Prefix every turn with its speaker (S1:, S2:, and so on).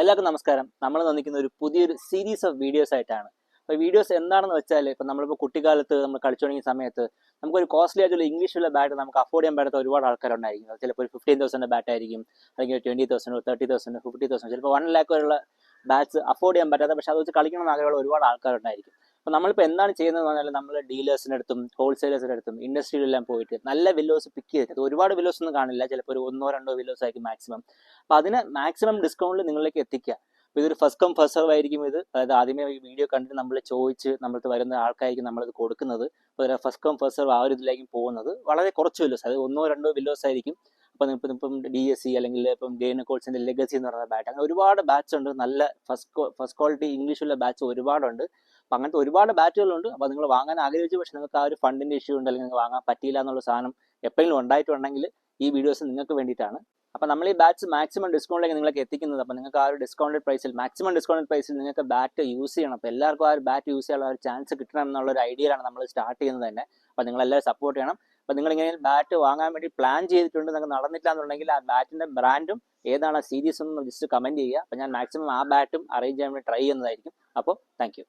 S1: എല്ലാവർക്കും നമസ്കാരം. നമ്മൾ വന്നിരിക്കുന്ന ഒരു പുതിയൊരു സീരീസ് ഓഫ് വീഡിയോസ് ആയിട്ടാണ്. അപ്പോൾ വീഡിയോസ് എന്താണെന്ന് വെച്ചാൽ, ഇപ്പോൾ നമ്മളിപ്പോൾ കുട്ടിക്കാലത്ത് നമ്മൾ കളിച്ചു തുടങ്ങിയ സമയത്ത് നമുക്കൊരു കോസ്റ്റ്ലി ആയിട്ടുള്ള ഇംഗ്ലീഷുള്ള ബാറ്റ് നമുക്ക് അഫോർഡ് ചെയ്യാൻ പറ്റാത്ത ഒരുപാട് ആൾക്കാരുണ്ടായിരിക്കും. ചിലപ്പോൾ ഒരു 15,000 ബാറ്റ് ആയിരിക്കും, അല്ലെങ്കിൽ 20,000, 30,000, 50,000, ചിലപ്പോൾ 1 lakh വരെയുള്ള ബാറ്റ്സ് അഫോർഡ് ചെയ്യാൻ പറ്റാത്ത, പക്ഷേ അത് വെച്ച് കളിക്കണം ആഗ്രഹമുള്ള ഒരുപാട് ആൾക്കാരുണ്ടായിരിക്കും. അപ്പോൾ നമ്മളിപ്പോൾ എന്താണ് ചെയ്യുന്നത് പറഞ്ഞാൽ, നമ്മൾ ഡീലേഴ്സിൻ്റെ അടുത്തും ഹോൾസെയിലേഴ്സിൻ്റെ അടുത്തും ഇൻഡസ്ട്രിയിലെല്ലാം പോയിട്ട് നല്ല വില്ലോസ് പിക്ക് ചെയ്തിട്ട്, ഒരുപാട് വില്ലോസ് ഒന്നും കാണില്ല, ചിലപ്പോൾ ഒരു 1-2 വില്ലോസ് ആയിരിക്കും മാക്സിമം. അപ്പോൾ അതിന് മാക്സിമം ഡിസ്കൗണ്ടിൽ നിങ്ങളിലേക്ക് എത്തിക്കുക. അപ്പോൾ ഇതൊരു ഫസ്റ്റ് കം ഫസ്റ്റ് സർവ് ആയിരിക്കും ഇത്. അതായത് ആദ്യമേ ഈ വീഡിയോ കണ്ടിട്ട് നമ്മൾ ചോദിച്ച് നമ്മൾക്ക് വരുന്ന ആൾക്കായിരിക്കും നമ്മളിത് കൊടുക്കുന്നത്. അപ്പോൾ ഫസ്റ്റ് കം ഫസ്റ്റ് സർവ് ആ ഒരു ഇതിലേക്കും പോകുന്നത്. വളരെ കുറച്ച് വില്ലോസ്, അതായത് 1-2 വില്ലോസ് ആയിരിക്കും. അപ്പോൾ ഇപ്പം DSC അല്ലെങ്കിൽ ഇപ്പം ഗെയിനക്കോൾസിൻ്റെ ലെഗസി എന്ന് പറയുന്ന ബാറ്റ്, അങ്ങനെ ഒരുപാട് ബാറ്റ്സ് ഉണ്ട്. നല്ല ഫസ്റ്റ് ക്വാളിറ്റി ഇംഗ്ലീഷുള്ള ബാറ്റ്സ് ഒരുപാടുണ്ട്. അപ്പം അങ്ങനത്തെ ഒരുപാട് ബാറ്റുകളുണ്ട്. അപ്പോൾ നിങ്ങൾ വാങ്ങാൻ ആഗ്രഹിച്ചു, പക്ഷേ നിങ്ങൾക്ക് ആ ഒരു ഫണ്ടിൻ്റെ ഇഷ്യൂ ഉണ്ട്, അല്ലെങ്കിൽ നിങ്ങൾക്ക് വാങ്ങാൻ പറ്റിയില്ല എന്നുള്ള സാധനം എപ്പോഴെങ്കിലും ഉണ്ടായിട്ടുണ്ടെങ്കിൽ ഈ വീഡിയോസ് നിങ്ങൾക്ക് വേണ്ടിയിട്ടാണ്. അപ്പോൾ നമ്മൾ ഈ ബാറ്റ്സ് മാക്സിമം ഡിസ്കൗണ്ടിലേക്ക് നിങ്ങൾക്ക് എത്തിക്കുന്നത്. അപ്പോൾ നിങ്ങൾക്ക് ആ ഒരു ഡിസ്കൗണ്ടഡ് പ്രൈസിൽ, മാക്സിമം ഡിസ്കൗണ്ടഡ് പ്രൈസിൽ നിങ്ങൾക്ക് ബാറ്റ് യൂസ് ചെയ്യണം. അപ്പോൾ എല്ലാവർക്കും ആ ഒരു ബാറ്റ് യൂസ് ചെയ്യാനുള്ള ഒരു ചാൻസ് കിട്ടണം എന്നുള്ള ഒരു ഐഡിയയിലാണ് നമ്മൾ സ്റ്റാർട്ട് ചെയ്യുന്നത് തന്നെ. അപ്പോൾ നിങ്ങളെല്ലാവരും സപ്പോർട്ട് ചെയ്യണം. അപ്പോൾ നിങ്ങൾ ഇങ്ങനെ ബാറ്റ് വാങ്ങാൻ വേണ്ടി പ്ലാൻ ചെയ്തിട്ടുണ്ട്, നിങ്ങൾക്ക് നടന്നില്ല എന്നുണ്ടെങ്കിൽ ആ ബാറ്റിൻ്റെ ബ്രാൻഡും ഏതാണ് ആ സീരീസ് ഒന്നും ജസ്റ്റ് കമൻറ്റ് ചെയ്യുക. അപ്പോൾ ഞാൻ മാക്സിമം ആ ബാറ്റും അറേഞ്ച് ചെയ്യാൻ വേണ്ടി ട്രൈ ചെയ്യുന്നതായിരിക്കും. അപ്പോൾ താങ്ക് യു.